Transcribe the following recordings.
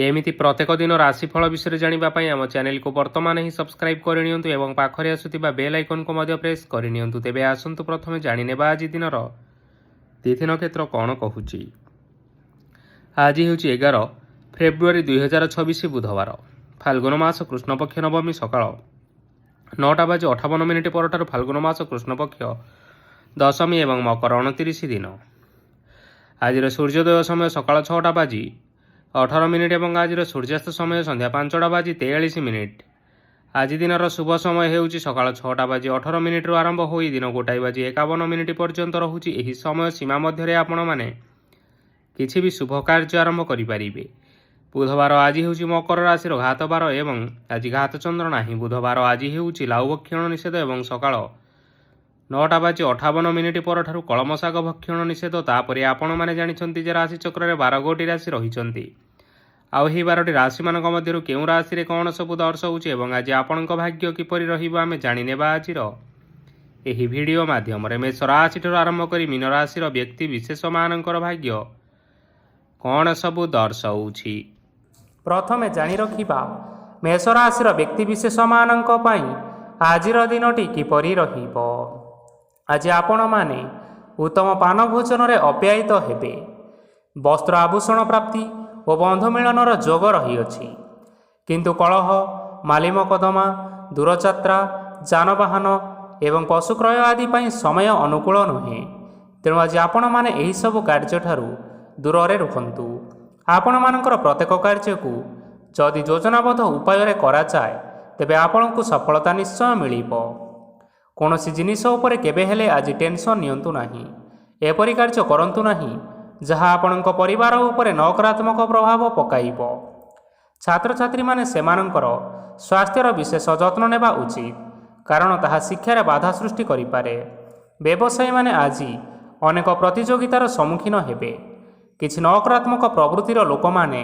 एमिति प्रत्येक दिन राशिफल विषय जानापी आम चैनल को वर्तमान ही सब्सक्राइब करनियंतु एवं पाखरे आसुथिबा बेल आइकन को मध्य प्रेस करनियंतु। तेबे आसंतु प्रथमे जानिनेबा आज दिनर तिथि नक्षत्र कौन कहूची। आज हेउची 11 फेब्रुआरी 2026 बुधवार। फाल्गुन मास कृष्णपक्ष नवमी सकाळ 9:58 परठारु फाल्गुन मास कृष्णपक्ष दशमी एवं मकर 29 दिन। आज सूर्योदय समय सकाळ 6:18 एवं आज सूर्यास्त समय संध्या 5:43। आज दिनर शुभ समय हेउची सकाळ 6:18 रु आरंभ होई दिन 1:51 पर्यंत रहुची। एही समय सीमा मध्य आपण माने किछि भी शुभ कार्य आरंभ करिपारिबे। बुधवार आज हेउची मकर राशि घात बार एवं आज घात चंद्र नाही। बुधवार आज हेउची लाउ भक्षण निषेध एवं सकाळ 9:58 परठारु कलम शाग भक्षण निषेध। तापरे आपण माने जानिछंती जे राशि चक्र रे 12 गोटी राशि रहिछंती। आउ ही 12टी राशि मानक मध्यरु केउ राशि रे कोन सब दर्शाउची एवं आज आपणक भाग्य किपरि रहिबो आमे जानिनेबा आजिर एही वीडियो माध्यम रे। मेष राशि ठुर आरंभ करी मीन राशि रो व्यक्ति विशेष मानकर भाग्य कोन सब दर्शाउची। प्रथमे जानि रखिबा मेष राशि रो व्यक्ति विशेष मानक पई आजिर दिनटी किपरि रहिबो। आज आपण माने उत्तम पान भोजन रे अप्यायित हेबे। वस्त्र आभूषण प्राप्ति और बंधु मिलनर जोग रही। किंतु कलह माली मकदमा दूरयात्रा जानवाहन एवं पशु क्रय आदि पई समय अनुकूल नुहे। तेणु आज आपण माने एही सब कार्य ठारू दूर रे रुहंतु। आपण मानकर प्रत्येक कार्य को जदि योजनाबद्ध उपाय रे करा जाए तेबे आपण को सफलता निश्चय मिलिबो। कौनसी जिनिस उपरे केबे हेले आज टेंशन नियंतु नाही। एपरि कार्य करंतु नाही जहाँ आपणक परिवार उपरे नकारात्मक प्रभाव पकाइबो। छात्र छात्री माने सेमानंकर स्वास्थ्यर विशेष जत्न नेबा उचित, कारण ताहा शिक्षार बाधा सृष्टि करिपारे। व्यवसायी माने आज अनेक प्रतियोगितार सम्मुखीन हेबे। किछि नकारात्मक प्रवृत्तिर लोक माने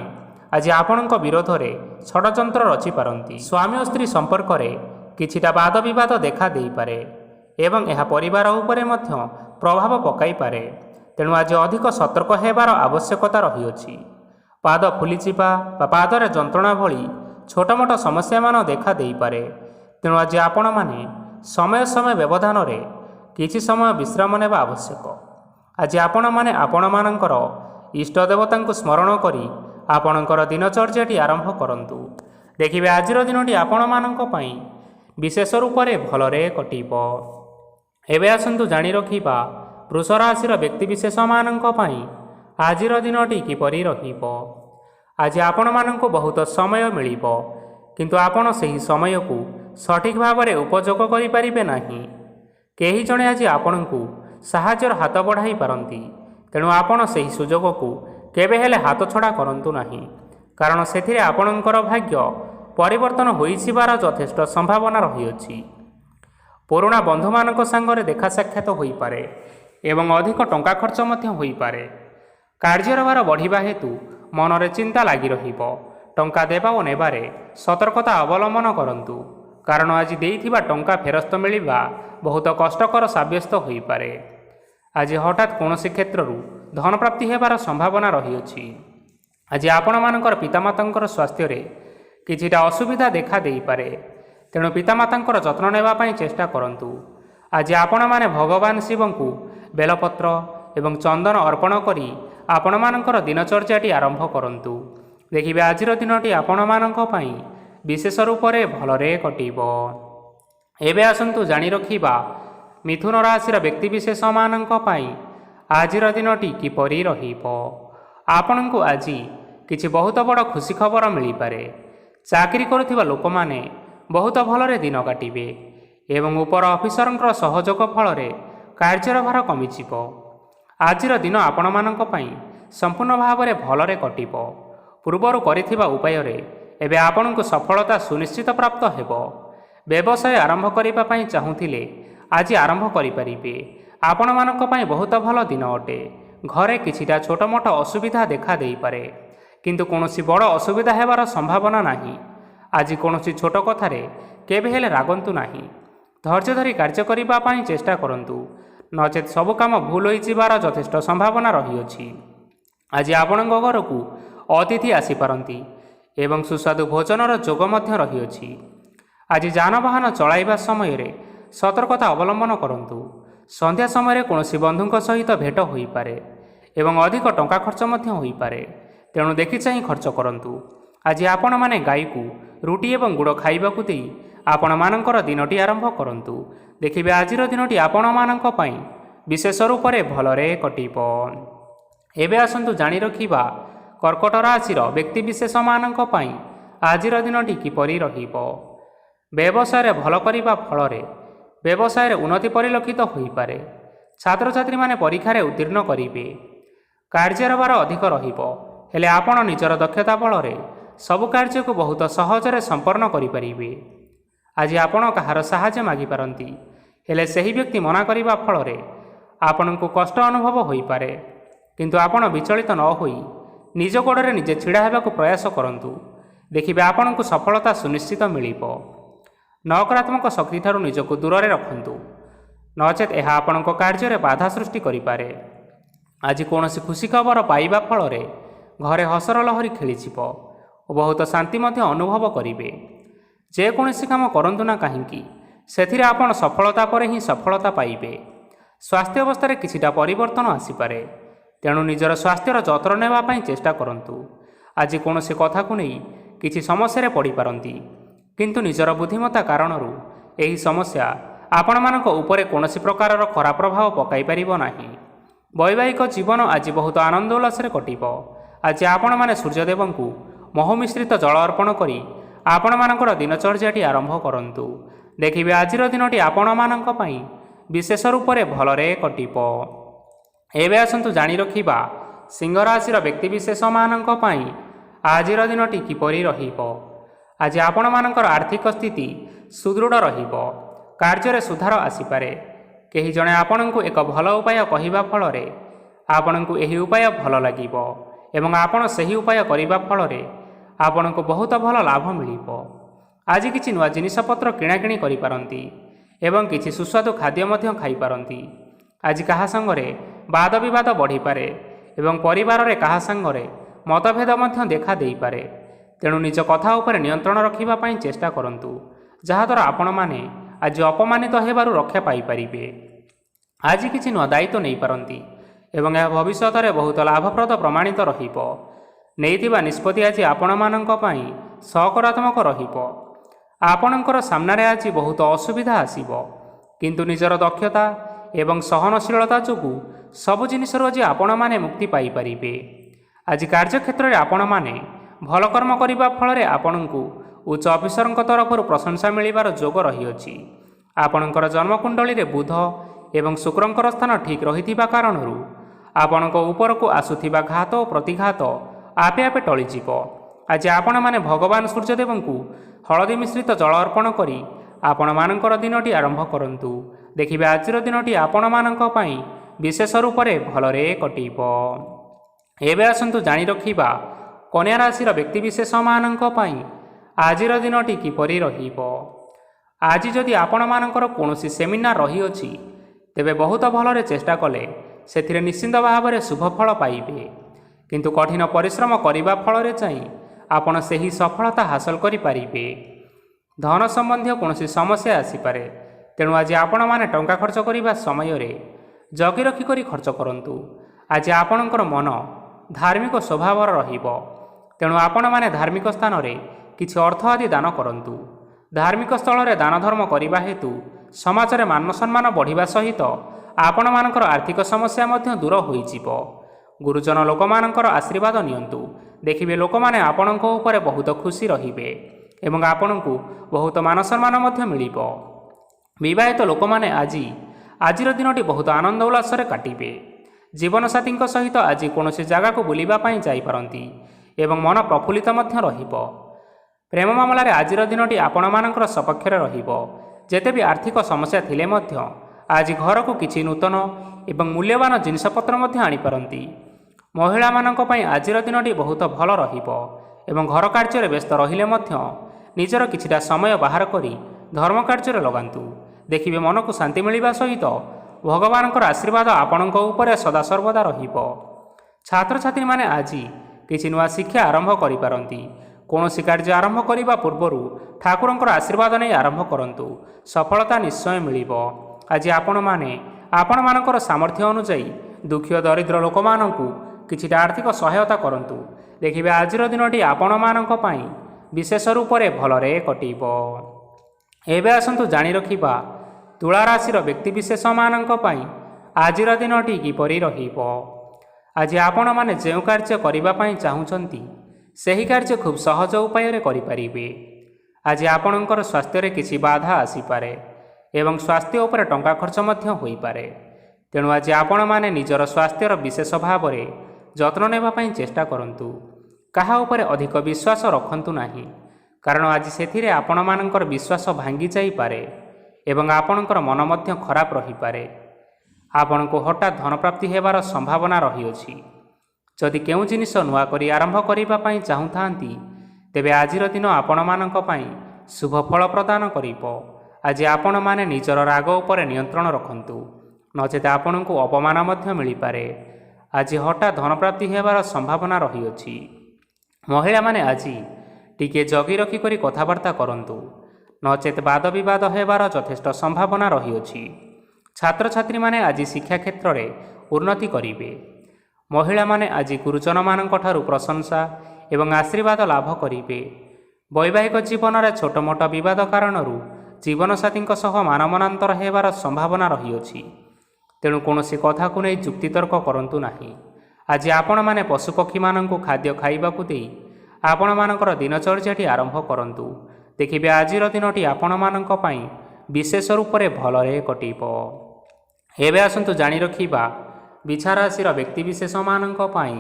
आज आपणक विरोध रे षडयंत्र रचि पारंती। स्वामी और स्त्री संपर्क रे किछिटा वाद विवाद देखा देई पारे एवं एहा परिवार उपरे मध्य प्रभाव पकाई पारे। तेणु आज अधिक सतर्क हेबार आवश्यकता रही। पाद फुलीचिपा पादरे जंत्रणा भली छोट मोट समस्या मान देखा देई पारे। तेणु आज आपण माने समय समय व्यवधान रे किछि समय विश्राम नेबा आवश्यक। आज आपण माने आपण मानकर इष्ट देवता को स्मरण करी आपणकर दिनचर्याटी आरंभ करंतु। देखिबे आजिर दिनटी आपण मानक पई विशेष रूप से भलरे कटिबो। एबे आसंतु जानि रखिबा वृष राशि व्यक्ति विशेष मानक पई आजिर दिनटी किपरि रहिबो। आज आपण मानक बहुत समय मिलिबो, किंतु आपण सही समय को सठिक भाव में उपयोग करि परिबे नाही। केही जणे आज आपण को साहाय्यर हाथ बढ़ाई पारंती। तेणु आपण सही सुजोग को केबे हेले हाथ छड़ा करंतु नाही, कारण सेथिरे आपणकर भाग्य परिवर्तन होइसिबार यथेष्ट संभावना रही। पुराणा बंधु मानक संगरे देखा साक्षात होई पारे एवं अधिक टंका खर्च मध्य होई पारे। कार्यर भार बढ़िबा हेतु मनरे चिंता लागी रहिबो। टंका देबा और नेबारे सतर्कता अवलंबन करंतु, कारण आज देइथिबा टंका फेरस्त मिलिबा बहुत कष्टकर साब्यस्त होई पारे। आज हठात कौनसी क्षेत्रु धन प्राप्ति हेबार संभावना रही। आज आपण मानकर पितामातांकर स्वास्थ्य रे किछिटा असुविधा देखा देई पारे। तेणु पितामातांकर जत्न नेबा पई चेष्टा करंतु। आज आपण माने भगवान शिव को बेलपत्र एवं चंदन अर्पण करी आपण मानकर दिनचर्याटी आरंभ करंतु। देखिबे आजिर दिनटी आपण मानक पई विशेष रूप से भलरे कटिबो। एबे आसंतु जानि रखिबा मिथुन राशि व्यक्ति विशेष मानक पई आजिर दिनटी किपरि रहिबो। आपण को आज किछि बहुत बड़ खुशी खबर मिली पारे। चाकरी करुथिबा लोक माने बहुत भलरे दिन काटिबे एवं उपर अफिसरंकर सहयोग फल कार्यर भार कमिजिबो। आजिर दिन आपण मानक पई संपूर्ण भाव में भलरे कटिबो। पूर्वर करिथिबा उपाय रे एबे आपण को सफलता सुनिश्चित प्राप्त हेबो। व्यवसाय आरंभ करिबा पई चाहुथिले आज आरंभ करि परिबे। आपण मानक पई बहुत भल दिन अटे। घरे किछिटा छोट मोट असुविधा देखा देई पारे, किंतु कोनोसी बड़ असुविधा हेबार संभावना नाही। आज कोनोसी छोट कथारे केबे हेले रागंतु नाही। धैर्य धरी कार्य करिबा पई चेष्टा करंतु, नचेत सब काम भूल होई जिबार यथेष्ट संभावना रही। आज आपणक घर को अतिथि आसी पारंती। ଏବଂ ସୁସ୍ୱାଦୁ ଭୋଜନର ଯୋଗ ମଧ୍ୟ ରହିଅଛି। ଆଜି ଯାନବାହନ ଚଳାଇବା ସମୟରେ ସତର୍କତା ଅବଲମ୍ବନ କରନ୍ତୁ। ସନ୍ଧ୍ୟା ସମୟରେ କୌଣସି ବନ୍ଧୁଙ୍କ ସହିତ ଭେଟ ହୋଇପାରେ ଏବଂ ଅଧିକ ଟଙ୍କା ଖର୍ଚ୍ଚ ମଧ୍ୟ ହୋଇପାରେ, ତେଣୁ ଦେଖିଚାହିଁ ଖର୍ଚ୍ଚ କରନ୍ତୁ। ଆଜି ଆପଣମାନେ ଗାଈକୁ ରୁଟି ଏବଂ ଗୁଡ଼ ଖାଇବାକୁ ଦେଇ ଆପଣମାନଙ୍କର ଦିନଟି ଆରମ୍ଭ କରନ୍ତୁ। ଦେଖିବେ ଆଜିର ଦିନଟି ଆପଣମାନଙ୍କ ପାଇଁ ବିଶେଷ ରୂପରେ ଭଲରେ କଟିବ। ଏବେ ଆସନ୍ତୁ ଜାଣି ରଖିବା କର୍କଟ ରାଶିର ବ୍ୟକ୍ତିବିଶେଷମାନଙ୍କ ପାଇଁ ଆଜିର ଦିନଟି କିପରି ରହିବ। ବ୍ୟବସାୟରେ ଭଲ କରିବା ଫଳରେ ବ୍ୟବସାୟରେ ଉନ୍ନତି ପରିଲକ୍ଷିତ ହୋଇପାରେ। ଛାତ୍ରଛାତ୍ରୀମାନେ ପରୀକ୍ଷାରେ ଉତ୍ତୀର୍ଣ୍ଣ କରିବେ। କାର୍ଯ୍ୟର ଭାର ଅଧିକ ରହିବ, ହେଲେ ଆପଣ ନିଜର ଦକ୍ଷତା ବଳରେ ସବୁ କାର୍ଯ୍ୟକୁ ବହୁତ ସହଜରେ ସମ୍ପନ୍ନ କରିପାରିବେ। ଆଜି ଆପଣ କାହାର ସାହାଯ୍ୟ ମାଗିପାରନ୍ତି, ହେଲେ ସେହି ବ୍ୟକ୍ତି ମନା କରିବା ଫଳରେ ଆପଣଙ୍କୁ କଷ୍ଟ ଅନୁଭବ ହୋଇପାରେ। କିନ୍ତୁ ଆପଣ ବିଚଳିତ ନ ହୋଇ ନିଜ ଗୋଡ଼ରେ ନିଜେ ଛିଡ଼ା ହେବାକୁ ପ୍ରୟାସ କରନ୍ତୁ। ଦେଖିବେ ଆପଣଙ୍କୁ ସଫଳତା ସୁନିଶ୍ଚିତ ମିଳିବ। ନକାରାତ୍ମକ ଶକ୍ତିଠାରୁ ନିଜକୁ ଦୂରରେ ରଖନ୍ତୁ, ନଚେତ୍ ଏହା ଆପଣଙ୍କ କାର୍ଯ୍ୟରେ ବାଧା ସୃଷ୍ଟି କରିପାରେ। ଆଜି କୌଣସି ଖୁସି ଖବର ପାଇବା ଫଳରେ ଘରେ ହସର ଲହରୀ ଖେଳିଯିବ ଓ ବହୁତ ଶାନ୍ତି ମଧ୍ୟ ଅନୁଭବ କରିବେ। ଯେକୌଣସି କାମ କରନ୍ତୁ ନା କାହିଁକି, ସେଥିରେ ଆପଣ ସଫଳତା ପରେ ହିଁ ସଫଳତା ପାଇବେ। ସ୍ୱାସ୍ଥ୍ୟ ଅବସ୍ଥାରେ କିଛିଟା ପରିବର୍ତ୍ତନ ଆସିପାରେ, ତେଣୁ ନିଜର ସ୍ୱାସ୍ଥ୍ୟର ଯତ୍ନ ନେବା ପାଇଁ ଚେଷ୍ଟା କରନ୍ତୁ। ଆଜି କୌଣସି କଥାକୁ ନେଇ କିଛି ସମସ୍ୟାରେ ପଡ଼ିପାରନ୍ତି, କିନ୍ତୁ ନିଜର ବୁଦ୍ଧିମତ୍ତା କାରଣରୁ ଏହି ସମସ୍ୟା ଆପଣମାନଙ୍କ ଉପରେ କୌଣସି ପ୍ରକାରର ଖରାପ ପ୍ରଭାବ ପକାଇପାରିବ ନାହିଁ। ବୈବାହିକ ଜୀବନ ଆଜି ବହୁତ ଆନନ୍ଦ ଉଲ୍ଲାସରେ କଟିବ। ଆଜି ଆପଣମାନେ ସୂର୍ଯ୍ୟଦେବଙ୍କୁ ମହୁ ମିଶ୍ରିତ ଜଳ ଅର୍ପଣ କରି ଆପଣମାନଙ୍କର ଦିନଚର୍ଯ୍ୟାଟି ଆରମ୍ଭ କରନ୍ତୁ। ଦେଖିବେ ଆଜିର ଦିନଟି ଆପଣମାନଙ୍କ ପାଇଁ ବିଶେଷ ରୂପରେ ଭଲରେ କଟିବ। ଏବେ ଆସନ୍ତୁ ଜାଣି ରଖିବା ସିଂହ ରାଶିର ବ୍ୟକ୍ତିବିଶେଷମାନଙ୍କ ପାଇଁ ଆଜିର ଦିନଟି କିପରି ରହିବ। ଆଜି ଆପଣମାନଙ୍କର ଆର୍ଥିକ ସ୍ଥିତି ସୁଦୃଢ଼ ରହିବ। କାର୍ଯ୍ୟରେ ସୁଧାର ଆସିପାରେ। କେହି ଜଣେ ଆପଣଙ୍କୁ ଏକ ଭଲ ଉପାୟ କହିବା ଫଳରେ ଆପଣଙ୍କୁ ଏହି ଉପାୟ ଭଲ ଲାଗିବ ଏବଂ ଆପଣ ସେହି ଉପାୟ କରିବା ଫଳରେ ଆପଣଙ୍କୁ ବହୁତ ଭଲ ଲାଭ ମିଳିବ। ଆଜି କିଛି ନୂଆ ଜିନିଷପତ୍ର କିଣାକିଣି କରିପାରନ୍ତି ଏବଂ କିଛି ସୁସ୍ୱାଦୁ ଖାଦ୍ୟ ମଧ୍ୟ ଖାଇପାରନ୍ତି। ଆଜି କାହା ସାଙ୍ଗରେ ବାଦ ବିବାଦ ବଢ଼ିପାରେ ଏବଂ ପରିବାରରେ କାହା ସାଙ୍ଗରେ ମତଭେଦ ମଧ୍ୟ ଦେଖା ଦେଇପାରେ। ତେଣୁ ନିଜ କଥା ଉପରେ ନିୟନ୍ତ୍ରଣ ରଖିବା ପାଇଁ ଚେଷ୍ଟା କରନ୍ତୁ, ଯାହାଦ୍ୱାରା ଆପଣମାନେ ଆଜି ଅପମାନିତ ହେବାରୁ ରକ୍ଷା ପାଇପାରିବେ। ଆଜି କିଛି ନୂଆ ଦାୟିତ୍ୱ ନେଇପାରନ୍ତି ଏବଂ ଏହା ଭବିଷ୍ୟତରେ ବହୁତ ଲାଭପ୍ରଦ ପ୍ରମାଣିତ ରହିବ। ନେଇଥିବା ନିଷ୍ପତ୍ତି ଆଜି ଆପଣମାନଙ୍କ ପାଇଁ ସକାରାତ୍ମକ ରହିବ। ଆପଣଙ୍କର ସାମ୍ନାରେ ଆଜି ବହୁତ ଅସୁବିଧା ଆସିବ, କିନ୍ତୁ ନିଜର ଦକ୍ଷତା ଏବଂ ସହନଶୀଳତା ଯୋଗୁଁ ସବୁ ଜିନିଷରୁ ଆଜି ଆପଣମାନେ ମୁକ୍ତି ପାଇପାରିବେ। ଆଜି କାର୍ଯ୍ୟକ୍ଷେତ୍ରରେ ଆପଣମାନେ ଭଲ କର୍ମ କରିବା ଫଳରେ ଆପଣଙ୍କୁ ଉଚ୍ଚ ଅଫିସରଙ୍କ ତରଫରୁ ପ୍ରଶଂସା ମିଳିବାର ଯୋଗ ରହିଅଛି। ଆପଣଙ୍କର ଜନ୍ମକୁଣ୍ଡଳୀରେ ବୁଧ ଏବଂ ଶୁକ୍ରଙ୍କର ସ୍ଥାନ ଠିକ୍ ରହିଥିବା କାରଣରୁ ଆପଣଙ୍କ ଉପରକୁ ଆସୁଥିବା ଘାତ ଓ ପ୍ରତିଘାତ ଆପେ ଆପେ ଟଳିଯିବ। ଆଜି ଆପଣମାନେ ଭଗବାନ ସୂର୍ଯ୍ୟଦେବଙ୍କୁ ହଳଦୀ ମିଶ୍ରିତ ଜଳ ଅର୍ପଣ କରି ଆପଣମାନଙ୍କର ଦିନଟି ଆରମ୍ଭ କରନ୍ତୁ। ଦେଖିବେ ଆଜିର ଦିନଟି ଆପଣମାନଙ୍କ ପାଇଁ ବିଶେଷ ରୂପରେ ଭଲରେ କଟିବ। ଏବେ ଆସନ୍ତୁ ଜାଣି ରଖିବା କନ୍ୟା ରାଶିର ବ୍ୟକ୍ତିବିଶେଷମାନଙ୍କ ପାଇଁ ଆଜିର ଦିନଟି କିପରି ରହିବ। ଆଜି ଯଦି ଆପଣମାନଙ୍କର କୌଣସି ସେମିନାର ରହିଅଛି, ତେବେ ବହୁତ ଭଲରେ ଚେଷ୍ଟା କଲେ ସେଥିରେ ନିଶ୍ଚିନ୍ତ ଭାବରେ ଶୁଭଫଳ ପାଇବେ। କିନ୍ତୁ କଠିନ ପରିଶ୍ରମ କରିବା ଫଳରେ ଯାଇ ଆପଣ ସେହି ସଫଳତା ହାସଲ କରିପାରିବେ। ଧନ ସମ୍ବନ୍ଧୀୟ କୌଣସି ସମସ୍ୟା ଆସିପାରେ, ତେଣୁ ଆଜି ଆପଣମାନେ ଟଙ୍କା ଖର୍ଚ୍ଚ କରିବା ସମୟରେ ଜଗି ରଖି କରି ଖର୍ଚ୍ଚ କରନ୍ତୁ। ଆଜି ଆପଣଙ୍କର ମନ ଧାର୍ମିକ ସ୍ୱଭାବର ରହିବ, ତେଣୁ ଆପଣମାନେ ଧାର୍ମିକ ସ୍ଥାନରେ କିଛି ଅର୍ଥ ଆଦି ଦାନ କରନ୍ତୁ। ଧାର୍ମିକ ସ୍ଥଳରେ ଦାନ ଧର୍ମ କରିବା ହେତୁ ସମାଜରେ ମାନ ସମ୍ମାନ ବଢ଼ିବା ସହିତ ଆପଣମାନଙ୍କର ଆର୍ଥିକ ସମସ୍ୟା ମଧ୍ୟ ଦୂର ହୋଇଯିବ। ଗୁରୁଜନ ଲୋକମାନଙ୍କର ଆଶୀର୍ବାଦ ନିଅନ୍ତୁ। ଦେଖିବେ ଲୋକମାନେ ଆପଣଙ୍କ ଉପରେ ବହୁତ ଖୁସି ରହିବେ ଏବଂ ଆପଣଙ୍କୁ ବହୁତ ମାନ ସମ୍ମାନ ମଧ୍ୟ ମିଳିବ। ବିବାହିତ ଲୋକମାନେ ଆଜିର ଦିନଟି ବହୁତ ଆନନ୍ଦ ଉଲ୍ଲାସରେ କାଟିବେ। ଜୀବନସାଥୀଙ୍କ ସହିତ ଆଜି କୌଣସି ଜାଗାକୁ ବୁଲିବା ପାଇଁ ଯାଇପାରନ୍ତି ଏବଂ ମନ ପ୍ରଫୁଲ୍ଲିତ ମଧ୍ୟ ରହିବ। ପ୍ରେମ ମାମଲାରେ ଆଜିର ଦିନଟି ଆପଣମାନଙ୍କର ସପକ୍ଷରେ ରହିବ। ଯେତେ ବି ଆର୍ଥିକ ସମସ୍ୟା ଥିଲେ ମଧ୍ୟ ଆଜି ଘରକୁ କିଛି ନୂତନ ଏବଂ ମୂଲ୍ୟବାନ ଜିନିଷପତ୍ର ମଧ୍ୟ ଆଣିପାରନ୍ତି। ମହିଳାମାନଙ୍କ ପାଇଁ ଆଜିର ଦିନଟି ବହୁତ ଭଲ ରହିବ ଏବଂ ଘର କାର୍ଯ୍ୟରେ ବ୍ୟସ୍ତ ରହିଲେ ମଧ୍ୟ ନିଜର କିଛିଟା ସମୟ ବାହାର କରି ଧର୍ମ କାର୍ଯ୍ୟରେ ଲଗାନ୍ତୁ। ଦେଖିବେ ମନକୁ ଶାନ୍ତି ମିଳିବା ସହିତ ଭଗବାନଙ୍କର ଆଶୀର୍ବାଦ ଆପଣଙ୍କ ଉପରେ ସଦାସର୍ବଦା ରହିବ। ଛାତ୍ରଛାତ୍ରୀମାନେ ଆଜି କିଛି ନୂଆ ଶିକ୍ଷା ଆରମ୍ଭ କରିପାରନ୍ତି। କୌଣସି କାର୍ଯ୍ୟ ଆରମ୍ଭ କରିବା ପୂର୍ବରୁ ଠାକୁରଙ୍କର ଆଶୀର୍ବାଦ ନେଇ ଆରମ୍ଭ କରନ୍ତୁ। ସଫଳତା ନିଶ୍ଚୟ ମିଳିବ। ଆଜି ଆପଣମାନଙ୍କର ସାମର୍ଥ୍ୟ ଅନୁଯାୟୀ ଦୁଃଖୀ ଓ ଦରିଦ୍ର ଲୋକମାନଙ୍କୁ କିଛିଟା ଆର୍ଥିକ ସହାୟତା କରନ୍ତୁ। ଦେଖିବେ ଆଜିର ଦିନଟି ଆପଣମାନଙ୍କ ପାଇଁ ବିଶେଷ ରୂପରେ ଭଲରେ କଟିବ। ଏବେ ଆସନ୍ତୁ ଜାଣି ରଖିବା ତୁଳା ରାଶିର ବ୍ୟକ୍ତିବିଶେଷମାନଙ୍କ ପାଇଁ ଆଜିର ଦିନଟି କିପରି ରହିବ। ଆଜି ଆପଣମାନେ ଯେଉଁ କାର୍ଯ୍ୟ କରିବା ପାଇଁ ଚାହୁଁଛନ୍ତି ସେହି କାର୍ଯ୍ୟ ଖୁବ୍ ସହଜ ଉପାୟରେ କରିପାରିବେ। ଆଜି ଆପଣଙ୍କର ସ୍ୱାସ୍ଥ୍ୟରେ କିଛି ବାଧା ଆସିପାରେ ଏବଂ ସ୍ୱାସ୍ଥ୍ୟ ଉପରେ ଟଙ୍କା ଖର୍ଚ୍ଚ ମଧ୍ୟ ହୋଇପାରେ। ତେଣୁ ଆଜି ଆପଣମାନେ ନିଜର ସ୍ୱାସ୍ଥ୍ୟର ବିଶେଷ ଭାବରେ ଯତ୍ନ ନେବା ପାଇଁ ଚେଷ୍ଟା କରନ୍ତୁ। କାହା ଉପରେ ଅଧିକ ବିଶ୍ୱାସ ରଖନ୍ତୁ ନାହିଁ, କାରଣ ଆଜି ସେଥିରେ ଆପଣମାନଙ୍କର ବିଶ୍ୱାସ ଭାଙ୍ଗି ଯାଇପାରେ ଏବଂ ଆପଣଙ୍କର ମନ ମଧ୍ୟ ଖରାପ ରହିପାରେ। ଆପଣଙ୍କୁ ହଠାତ୍ ଧନପ୍ରାପ୍ତି ହେବାର ସମ୍ଭାବନା ରହିଅଛି। ଯଦି କେଉଁ ଜିନିଷ ନୂଆ କରି ଆରମ୍ଭ କରିବା ପାଇଁ ଚାହୁଁଥାନ୍ତି, ତେବେ ଆଜିର ଦିନ ଆପଣମାନଙ୍କ ପାଇଁ ଶୁଭ ଫଳ ପ୍ରଦାନ କରିବ। ଆଜି ଆପଣମାନେ ନିଜର ରାଗ ଉପରେ ନିୟନ୍ତ୍ରଣ ରଖନ୍ତୁ, ନଚେତ ଆପଣଙ୍କୁ ଅପମାନ ମଧ୍ୟ ମିଳିପାରେ। ଆଜି ହଠାତ୍ ଧନପ୍ରାପ୍ତି ହେବାର ସମ୍ଭାବନା ରହିଅଛି। ମହିଳାମାନେ ଆଜି ଟିକିଏ ଜଗି ରଖିକରି କଥାବାର୍ତ୍ତା କରନ୍ତୁ, ନଚେତ ବାଦ ବିବାଦ ହେବାର ଯଥେଷ୍ଟ ସମ୍ଭାବନା ରହିଅଛି। ଛାତ୍ରଛାତ୍ରୀମାନେ ଆଜି ଶିକ୍ଷା କ୍ଷେତ୍ରରେ ଉନ୍ନତି କରିବେ। ମହିଳାମାନେ ଆଜି ଗୁରୁଜନମାନଙ୍କ ଠାରୁ ପ୍ରଶଂସା ଏବଂ ଆଶୀର୍ବାଦ ଲାଭ କରିବେ। ବୈବାହିକ ଜୀବନରେ ଛୋଟ ମୋଟ ବିବାଦ କାରଣରୁ ଜୀବନସାଥୀଙ୍କ ସହ ମାନମନାନ୍ତର ହେବାର ସମ୍ଭାବନା ରହିଅଛି। ତେଣୁ କୌଣସି କଥାକୁ ନେଇ ଯୁକ୍ତିତର୍କ କରନ୍ତୁ ନାହିଁ। ଆଜି ଆପଣମାନେ ପଶୁପକ୍ଷୀମାନଙ୍କୁ ଖାଦ୍ୟ ଖାଇବାକୁ ଦେଇ ଆପଣମାନଙ୍କର ଦିନଚର୍ଯ୍ୟାଟି ଆରମ୍ଭ କରନ୍ତୁ। ଦେଖିବେ ଆଜିର ଦିନଟି ଆପଣମାନଙ୍କ ପାଇଁ ବିଶେଷ ରୂପରେ ଭଲରେ କଟିବ। ଏବେ ଆସନ୍ତୁ ଜାଣି ରଖିବା ବିଛା ରାଶିର ବ୍ୟକ୍ତିବିଶେଷମାନଙ୍କ ପାଇଁ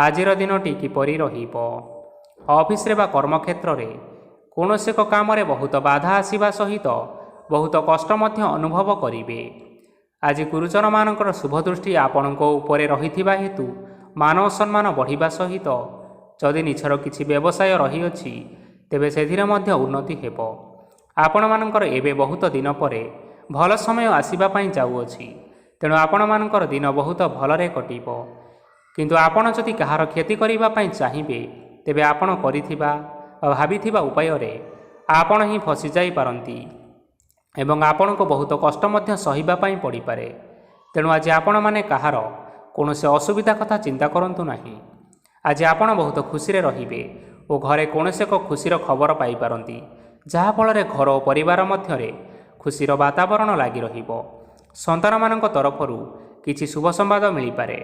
ଆଜିର ଦିନଟି କିପରି ରହିବ। ଅଫିସରେ ବା କର୍ମକ୍ଷେତ୍ରରେ କୌଣସି ଏକ କାମରେ ବହୁତ ବାଧା ଆସିବା ସହିତ ବହୁତ କଷ୍ଟ ମଧ୍ୟ ଅନୁଭବ କରିବେ। ଆଜି ଗୁରୁଜନମାନଙ୍କର ଶୁଭ ଦୃଷ୍ଟି ଆପଣଙ୍କ ଉପରେ ରହିଥିବା ହେତୁ ମାନ ଓ ସମ୍ମାନ ବଢ଼ିବା ସହିତ ଯଦି ନିଜର କିଛି ବ୍ୟବସାୟ ରହିଅଛି, ତେବେ ସେଥିରେ ମଧ୍ୟ ଉନ୍ନତି ହେବ। ଆପଣମାନଙ୍କର ଏବେ ବହୁତ ଦିନ ପରେ ଭଲ ସମୟ ଆସିବା ପାଇଁ ଯାଉଅଛି। ତେଣୁ ଆପଣମାନଙ୍କର ଦିନ ବହୁତ ଭଲରେ କଟିବ। କିନ୍ତୁ ଆପଣ ଯଦି କାହାର କ୍ଷତି କରିବା ପାଇଁ ଚାହିଁବେ, ତେବେ ଆପଣ କରିଥିବା ବା ଭାବିଥିବା ଉପାୟରେ ଆପଣ ହିଁ ଫସିଯାଇପାରନ୍ତି ଏବଂ ଆପଣଙ୍କୁ ବହୁତ କଷ୍ଟ ମଧ୍ୟ ସହିବା ପାଇଁ ପଡ଼ିପାରେ। ତେଣୁ ଆଜି ଆପଣମାନେ କାହାର କୌଣସି ଅସୁବିଧା କଥା ଚିନ୍ତା କରନ୍ତୁ ନାହିଁ। ଆଜି ଆପଣ ବହୁତ ଖୁସିରେ ରହିବେ ଓ ଘରେ କୌଣସି ଏକ ଖୁସିର ଖବର ପାଇପାରନ୍ତି, ଯାହାଫଳରେ ଘର ଓ ପରିବାର ମଧ୍ୟରେ ଖୁସିର ବାତାବରଣ ଲାଗି ରହିବ। ସନ୍ତାନମାନଙ୍କ ତରଫରୁ କିଛି ଶୁଭ ସମ୍ବାଦ ମିଳିପାରେ।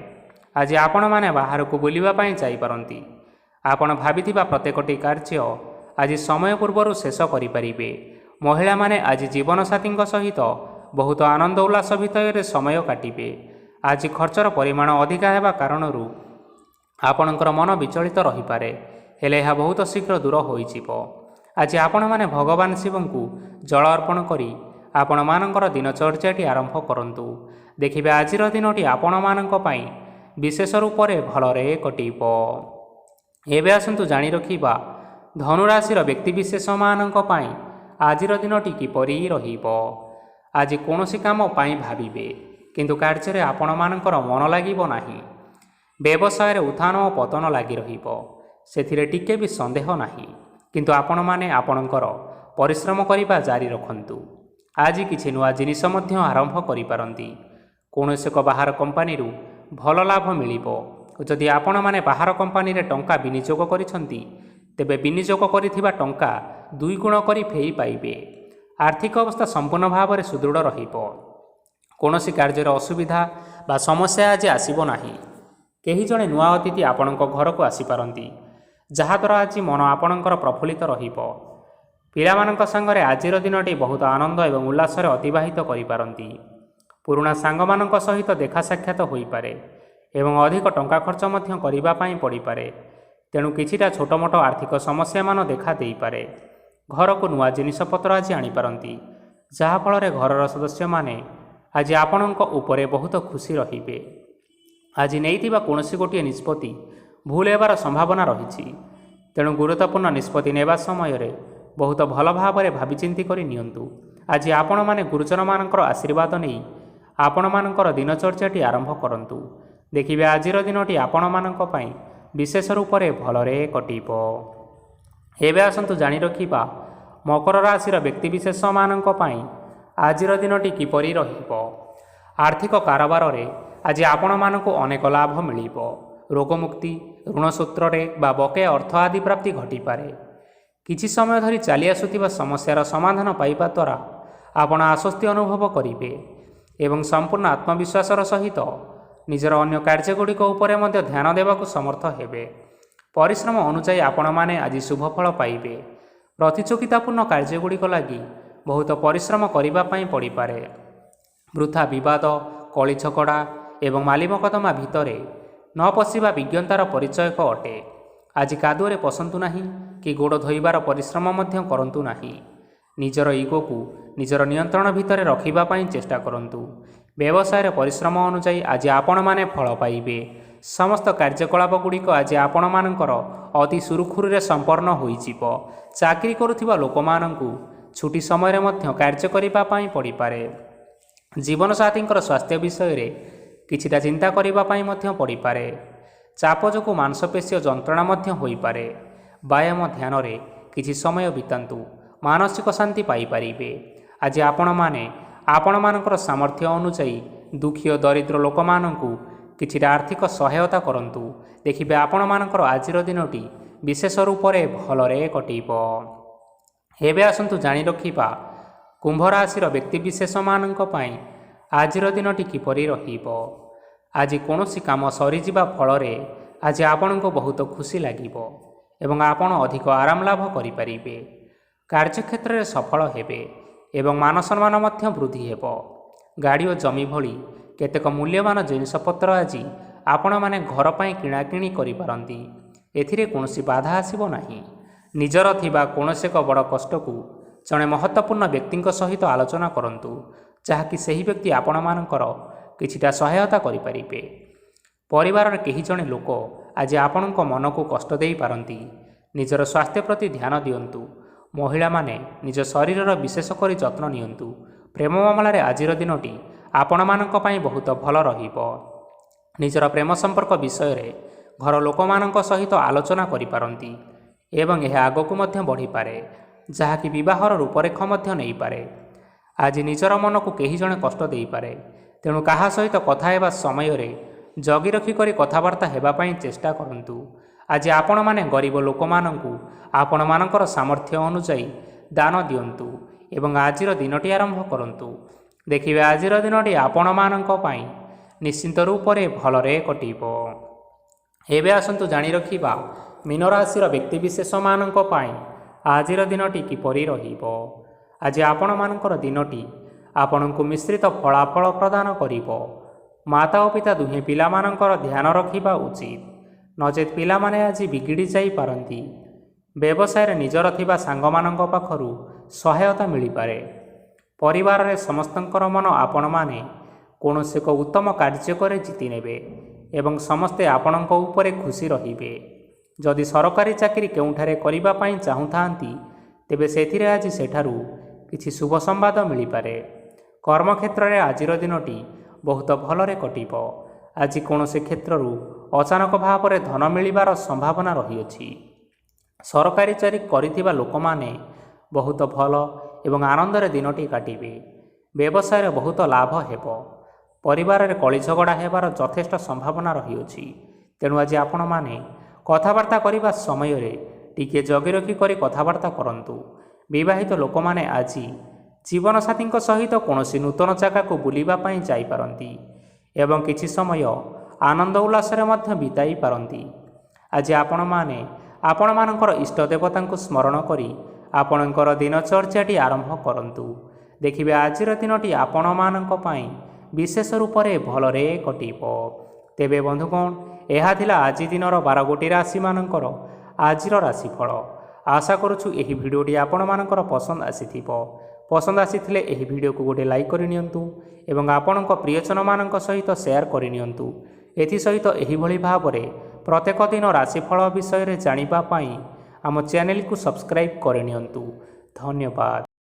ଆଜି ଆପଣମାନେ ବାହାରକୁ ବୁଲିବା ପାଇଁ ଯାଇପାରନ୍ତି। ଆପଣ ଭାବିଥିବା ପ୍ରତ୍ୟେକଟି କାର୍ଯ୍ୟ ଆଜି ସମୟ ପୂର୍ବରୁ ଶେଷ କରିପାରିବେ। ମହିଳାମାନେ ଆଜି ଜୀବନସାଥୀଙ୍କ ସହିତ ବହୁତ ଆନନ୍ଦ ଉଲ୍ଲାସ ଭିତରେ ସମୟ କାଟିବେ। ଆଜି ଖର୍ଚ୍ଚର ପରିମାଣ ଅଧିକା ହେବା କାରଣରୁ ଆପଣଙ୍କର ମନ ବିଚଳିତ ରହିପାରେ, ହେଲେ ଏହା ବହୁତ ଶୀଘ୍ର ଦୂର ହୋଇଯିବ। ଆଜି ଆପଣମାନେ ଭଗବାନ ଶିବଙ୍କୁ ଜଳ ଅର୍ପଣ କରି ଆପଣମାନଙ୍କର ଦିନଚର୍ଯ୍ୟାଟି ଆରମ୍ଭ କରନ୍ତୁ। ଦେଖିବେ ଆଜିର ଦିନଟି ଆପଣମାନଙ୍କ ପାଇଁ ବିଶେଷ ରୂପରେ ଭଲରେ କଟିବ। ଏବେ ଆସନ୍ତୁ ଜାଣି ରଖିବା ଧନୁରାଶିର ବ୍ୟକ୍ତିବିଶେଷମାନଙ୍କ ପାଇଁ ଆଜିର ଦିନଟି କିପରି ରହିବ। ଆଜି କୌଣସି କାମ ପାଇଁ ଭାବିବେ, କିନ୍ତୁ କାର୍ଯ୍ୟରେ ଆପଣମାନଙ୍କର ମନ ଲାଗିବ ନାହିଁ। ବ୍ୟବସାୟରେ ଉତ୍ଥାନ ଓ ପତନ ଲାଗି ରହିବ, ସେଥିରେ ଟିକେ ବି ସନ୍ଦେହ ନାହିଁ। କିନ୍ତୁ ଆପଣମାନେ ଆପଣଙ୍କର ପରିଶ୍ରମ କରିବା ଜାରି ରଖନ୍ତୁ। ଆଜି କିଛି ନୂଆ ଜିନିଷ ମଧ୍ୟ ଆରମ୍ଭ କରିପାରନ୍ତି। କୌଣସି ଏକ ବାହାର କମ୍ପାନୀରୁ ଭଲ ଲାଭ ମିଳିବ। ଯଦି ଆପଣମାନେ ବାହାର କମ୍ପାନୀରେ ଟଙ୍କା ବିନିଯୋଗ କରିଛନ୍ତି, ତେବେ ବିନିଯୋଗ କରିଥିବା ଟଙ୍କା 2 ଗୁଣ କରି ଫେରି ପାଇବେ। ଆର୍ଥିକ ଅବସ୍ଥା ସମ୍ପୂର୍ଣ୍ଣ ଭାବରେ ସୁଦୃଢ଼ ରହିବ। କୌଣସି କାର୍ଯ୍ୟରେ ଅସୁବିଧା ବା ସମସ୍ୟା ଆଜି ଆସିବ ନାହିଁ। କେହି ଜଣେ ନୂଆ ଅତିଥି ଆପଣଙ୍କ ଘରକୁ ଆସିପାରନ୍ତି, ଯାହାଦ୍ୱାରା ଆଜି ମନ ଆପଣଙ୍କର ପ୍ରଫୁଲ୍ଲିତ ରହିବ। ପିଲାମାନଙ୍କ ସାଙ୍ଗରେ ଆଜିର ଦିନଟି ବହୁତ ଆନନ୍ଦ ଏବଂ ଉଲ୍ଲାସରେ ଅତିବାହିତ କରିପାରନ୍ତି। ପୁରୁଣା ସାଙ୍ଗମାନଙ୍କ ସହିତ ଦେଖା ସାକ୍ଷାତ ହୋଇପାରେ ଏବଂ ଅଧିକ ଟଙ୍କା ଖର୍ଚ୍ଚ ମଧ୍ୟ କରିବା ପାଇଁ ପଡ଼ିପାରେ। ତେଣୁ କିଛିଟା ଛୋଟମୋଟ ଆର୍ଥିକ ସମସ୍ୟାମାନ ଦେଖା ଦେଇପାରେ। ଘରକୁ ନୂଆ ଜିନିଷପତ୍ର ଆଜି ଆଣିପାରନ୍ତି, ଯାହାଫଳରେ ଘରର ସଦସ୍ୟମାନେ ଆଜି ଆପଣଙ୍କ ଉପରେ ବହୁତ ଖୁସି ରହିବେ। ଆଜି ନେଇଥିବା କୌଣସି ଗୋଟିଏ ନିଷ୍ପତ୍ତି ଭୁଲ ହେବାର ସମ୍ଭାବନା ରହିଛି। ତେଣୁ ଗୁରୁତ୍ୱପୂର୍ଣ୍ଣ ନିଷ୍ପତ୍ତି ନେବା ସମୟରେ ବହୁତ ଭଲ ଭାବରେ ଭାବିଚିନ୍ତି କରି ନିଅନ୍ତୁ। ଆଜି ଆପଣମାନେ ଗୁରୁଜନମାନଙ୍କର ଆଶୀର୍ବାଦ ନେଇ ଆପଣମାନଙ୍କର ଦିନଚର୍ଯ୍ୟାଟି ଆରମ୍ଭ କରନ୍ତୁ। ଦେଖିବେ ଆଜିର ଦିନଟି ଆପଣମାନଙ୍କ ପାଇଁ ବିଶେଷ ରୂପରେ ଭଲରେ କଟିବ। ଏବେ ଆସନ୍ତୁ ଜାଣି ରଖିବା ମକର ରାଶିର ବ୍ୟକ୍ତିବିଶେଷମାନଙ୍କ ପାଇଁ ଆଜିର ଦିନଟି କିପରି ରହିବ। ଆର୍ଥିକ କାରବାରରେ ଆଜି ଆପଣମାନଙ୍କୁ ଅନେକ ଲାଭ ମିଳିବ। ରୋଗମୁକ୍ତି, ଋଣ ସୂତ୍ରରେ ବା ବକେୟା ଅର୍ଥ ଆଦି ପ୍ରାପ୍ତି ଘଟିପାରେ। କିଛି ସମୟ ଧରି ଚାଲି ଆସୁଥିବା ସମସ୍ୟାର ସମାଧାନ ପାଇବା ଦ୍ୱାରା ଆପଣ ଆଶ୍ୱସ୍ତି ଅନୁଭବ କରିବେ ଏବଂ ସମ୍ପୂର୍ଣ୍ଣ ଆତ୍ମବିଶ୍ୱାସର ସହିତ ନିଜର ଅନ୍ୟ କାର୍ଯ୍ୟଗୁଡ଼ିକ ଉପରେ ମଧ୍ୟ ଧ୍ୟାନ ଦେବାକୁ ସମର୍ଥ ହେବେ। ପରିଶ୍ରମ ଅନୁଯାୟୀ ଆପଣମାନେ ଆଜି ଶୁଭଫଳ ପାଇବେ। ପ୍ରତିଯୋଗିତାପୂର୍ଣ୍ଣ କାର୍ଯ୍ୟଗୁଡ଼ିକ ଲାଗି ବହୁତ ପରିଶ୍ରମ କରିବା ପାଇଁ ପଡ଼ିପାରେ। ବୃଥା ବିବାଦ, କଳି ଝଗଡ଼ା ଏବଂ ମାଲି ମକଦ୍ଦମା ଭିତରେ ନ ପଶିବା ବିଜ୍ଞତାର ପରିଚୟକ ଅଟେ। ଆଜି କାଦୁଅରେ ପଶନ୍ତୁ ନାହିଁ କି ଗୋଡ଼ ଧୋଇବାର ପରିଶ୍ରମ ମଧ୍ୟ କରନ୍ତୁ ନାହିଁ। ନିଜର ଇଗୋକୁ ନିଜର ନିୟନ୍ତ୍ରଣ ଭିତରେ ରଖିବା ପାଇଁ ଚେଷ୍ଟା କରନ୍ତୁ। ବ୍ୟବସାୟରେ ପରିଶ୍ରମ ଅନୁଯାୟୀ ଆଜି ଆପଣମାନେ ଫଳ ପାଇବେ। ସମସ୍ତ କାର୍ଯ୍ୟକଳାପ ଗୁଡ଼ିକ ଆଜି ଆପଣମାନଙ୍କର ଅତି ସୁରୁଖୁରୁରେ ସମ୍ପନ୍ନ ହୋଇଯିବ। ଚାକିରି କରୁଥିବା ଲୋକମାନଙ୍କୁ ଛୁଟି ସମୟରେ ମଧ୍ୟ କାର୍ଯ୍ୟ କରିବା ପାଇଁ ପଡ଼ିପାରେ। ଜୀବନସାଥୀଙ୍କର ସ୍ୱାସ୍ଥ୍ୟ ବିଷୟରେ କିଛିଟା ଚିନ୍ତା କରିବା ପାଇଁ ମଧ୍ୟ ପଡ଼ିପାରେ। ଚାପ ଯୋଗୁଁ ମାଂସପେଶୀୟ ଯନ୍ତ୍ରଣା ମଧ୍ୟ ହୋଇପାରେ। ବ୍ୟାୟାମ ଧ୍ୟାନରେ କିଛି ସମୟ ବିତାନ୍ତୁ, ମାନସିକ ଶାନ୍ତି ପାଇପାରିବେ। ଆଜି ଆପଣମାନେ ଆପଣମାନଙ୍କର ସାମର୍ଥ୍ୟ ଅନୁଯାୟୀ ଦୁଃଖୀ ଓ ଦରିଦ୍ର ଲୋକମାନଙ୍କୁ କିଛିଟା ଆର୍ଥିକ ସହାୟତା କରନ୍ତୁ। ଦେଖିବେ ଆପଣମାନଙ୍କର ଆଜିର ଦିନଟି ବିଶେଷ ରୂପରେ ଭଲରେ କଟିବ। ଏବେ ଆସନ୍ତୁ ଜାଣି ରଖିବା କୁମ୍ଭ ରାଶିର ବ୍ୟକ୍ତିବିଶେଷମାନଙ୍କ ପାଇଁ ଆଜିର ଦିନଟି କିପରି ରହିବ। ଆଜି କୌଣସି କାମ ସରିଯିବା ଫଳରେ ଆଜି ଆପଣଙ୍କୁ ବହୁତ ଖୁସି ଲାଗିବ ଏବଂ ଆପଣ ଅଧିକ ଆରାମ ଲାଭ କରିପାରିବେ। କାର୍ଯ୍ୟକ୍ଷେତ୍ରରେ ସଫଳ ହେବେ ଏବଂ ମାନସମ୍ମାନ ମଧ୍ୟ ବୃଦ୍ଧି ହେବ। ଗାଡ଼ି ଓ ଜମି ଭଳି କେତେକ ମୂଲ୍ୟବାନ ଜିନିଷପତ୍ର ଆଜି ଆପଣମାନେ ଘର ପାଇଁ କିଣାକିଣି କରିପାରନ୍ତି। ଏଥିରେ କୌଣସି ବାଧା ଆସିବ ନାହିଁ। ନିଜର ଥିବା କୌଣସି ଏକ ବଡ଼ କଷ୍ଟକୁ ଜଣେ ମହତ୍ତ୍ୱପୂର୍ଣ୍ଣ ବ୍ୟକ୍ତିଙ୍କ ସହିତ ଆଲୋଚନା କରନ୍ତୁ, ଯାହାକି ସେହି ବ୍ୟକ୍ତି ଆପଣମାନଙ୍କର କିଛିଟା ସହାୟତା କରିପାରିବେ। ପରିବାରର କେହି ଜଣେ ଲୋକ ଆଜି ଆପଣଙ୍କ ମନକୁ କଷ୍ଟ ଦେଇପାରନ୍ତି। ନିଜର ସ୍ୱାସ୍ଥ୍ୟ ପ୍ରତି ଧ୍ୟାନ ଦିଅନ୍ତୁ। ମହିଳାମାନେ ନିଜ ଶରୀରର ବିଶେଷ କରି ଯତ୍ନ ନିଅନ୍ତୁ। ପ୍ରେମ ମାମଲାରେ ଆଜିର ଦିନଟି ଆପଣମାନଙ୍କ ପାଇଁ ବହୁତ ଭଲ ରହିବ। ନିଜର ପ୍ରେମ ସମ୍ପର୍କ ବିଷୟରେ ଘର ଲୋକମାନଙ୍କ ସହିତ ଆଲୋଚନା କରିପାରନ୍ତି ଏବଂ ଏହା ଆଗକୁ ମଧ୍ୟ ବଢ଼ିପାରେ, ଯାହାକି ବିବାହର ରୂପରେଖ ମଧ୍ୟ ନେଇପାରେ। ଆଜି ନିଜର ମନକୁ କେହି ଜଣେ କଷ୍ଟ ଦେଇପାରେ, ତେଣୁ କାହା ସହିତ କଥା ହେବା ସମୟରେ ଜଗି ରଖି କରି କଥାବାର୍ତ୍ତା ହେବା ପାଇଁ ଚେଷ୍ଟା କରନ୍ତୁ। ଆଜି ଆପଣମାନେ ଗରିବ ଲୋକମାନଙ୍କୁ ଆପଣମାନଙ୍କର ସାମର୍ଥ୍ୟ ଅନୁଯାୟୀ ଦାନ ଦିଅନ୍ତୁ ଏବଂ ଆଜିର ଦିନଟି ଆରମ୍ଭ କରନ୍ତୁ। ଦେଖିବେ ଆଜିର ଦିନଟି ଆପଣମାନଙ୍କ ପାଇଁ ନିଶ୍ଚିନ୍ତ ରୂପରେ ଭଲରେ କଟିବ। ଏବେ ଆସନ୍ତୁ ଜାଣି ରଖିବା ମୀନ ରାଶିର ବ୍ୟକ୍ତିବିଶେଷମାନଙ୍କ ପାଇଁ ଆଜିର ଦିନଟି କିପରି ରହିବ। ଆଜି ଆପଣମାନଙ୍କର ଦିନଟି ଆପଣଙ୍କୁ ମିଶ୍ରିତ ଫଳାଫଳ ପ୍ରଦାନ କରିବ। ମାତା ଓ ପିତା ଦୁହେଁ ପିଲାମାନଙ୍କର ଧ୍ୟାନ ରଖିବା ଉଚିତ, ନଚେତ୍ ପିଲାମାନେ ଆଜି ବିଗିଡ଼ି ଯାଇପାରନ୍ତି। ବ୍ୟବସାୟରେ ନିଜର ଥିବା ସାଙ୍ଗମାନଙ୍କ ପାଖରୁ ସହାୟତା ମିଳିପାରେ। ପରିବାରରେ ସମସ୍ତଙ୍କର ମନ ଆପଣମାନେ କୌଣସି ଏକ ଉତ୍ତମ କାର୍ଯ୍ୟ କରି ଜିତି ନେବେ ଏବଂ ସମସ୍ତେ ଆପଣଙ୍କ ଉପରେ ଖୁସି ରହିବେ। ଯଦି ସରକାରୀ ଚାକିରି କେଉଁଠାରେ କରିବା ପାଇଁ ଚାହୁଁଥାନ୍ତି, ତେବେ ସେଥିରେ ଆଜି ସେଠାରୁ କିଛି ଶୁଭ ସମ୍ବାଦ ମିଳିପାରେ। କର୍ମକ୍ଷେତ୍ରରେ ଆଜିର ଦିନଟି ବହୁତ ଭଲରେ କଟିବ। ଆଜି କୌଣସି କ୍ଷେତ୍ରରୁ ଅଚାନକ ଭାବରେ ଧନ ମିଳିବାର ସମ୍ଭାବନା ରହିଅଛି। ସରକାରୀ ଚାକିରି କରିଥିବା ଲୋକମାନେ ବହୁତ ଭଲ ଏବଂ ଆନନ୍ଦରେ ଦିନଟି କାଟିବେ। ବ୍ୟବସାୟରେ ବହୁତ ଲାଭ ହେବ। ପରିବାରରେ କଳି ଝଗଡ଼ା ହେବାର ଯଥେଷ୍ଟ ସମ୍ଭାବନା ରହିଅଛି, ତେଣୁ ଆଜି ଆପଣମାନେ କଥାବାର୍ତ୍ତା କରିବା ସମୟରେ ଟିକିଏ ଜଗି ରଖି କରି କଥାବାର୍ତ୍ତା କରନ୍ତୁ। ବିବାହିତ ଲୋକମାନେ ଆଜି ଜୀବନସାଥୀଙ୍କ ସହିତ କୌଣସି ନୂତନ ଜାଗାକୁ ବୁଲିବା ପାଇଁ ଯାଇପାରନ୍ତି ଏବଂ କିଛି ସମୟ ଆନନ୍ଦ ଉଲ୍ଲାସରେ ମଧ୍ୟ ବିତାଇ ପାରନ୍ତି। ଆଜି ଆପଣମାନେ ଆପଣମାନଙ୍କର ଇଷ୍ଟ ଦେବତାଙ୍କୁ ସ୍ମରଣ କରି ଆପଣଙ୍କର ଦିନଚର୍ଯ୍ୟାଟି ଆରମ୍ଭ କରନ୍ତୁ। ଦେଖିବେ ଆଜିର ଦିନଟି ଆପଣମାନଙ୍କ ପାଇଁ ବିଶେଷ ରୂପରେ ଭଲରେ କଟିବ। ତେବେ ବନ୍ଧୁଗଣ, ଏହା ଥିଲା ଆଜି ଦିନର 12ଗୋଟି ରାଶିମାନଙ୍କର ଆଜିର ରାଶିଫଳ। ଆଶା କରୁଛୁ ଏହି ଭିଡ଼ିଓଟି ଆପଣମାନଙ୍କର ପସନ୍ଦ ଆସିଥିବ। ପସନ୍ଦ ଆସିଥିଲେ ଏହି ଭିଡ଼ିଓକୁ ଗୋଟିଏ ଲାଇକ୍ କରିନିଅନ୍ତୁ ଏବଂ ଆପଣଙ୍କ ପ୍ରିୟଜନମାନଙ୍କ ସହିତ ସେୟାର କରିନିଅନ୍ତୁ। ଏଥିସହିତ ଏହିଭଳି ଭାବରେ ପ୍ରତ୍ୟେକ ଦିନ ରାଶିଫଳ ବିଷୟରେ ଜାଣିବା ପାଇଁ ଆମ ଚ୍ୟାନେଲକୁ ସବସ୍କ୍ରାଇବ୍ କରିନିଅନ୍ତୁ। ଧନ୍ୟବାଦ।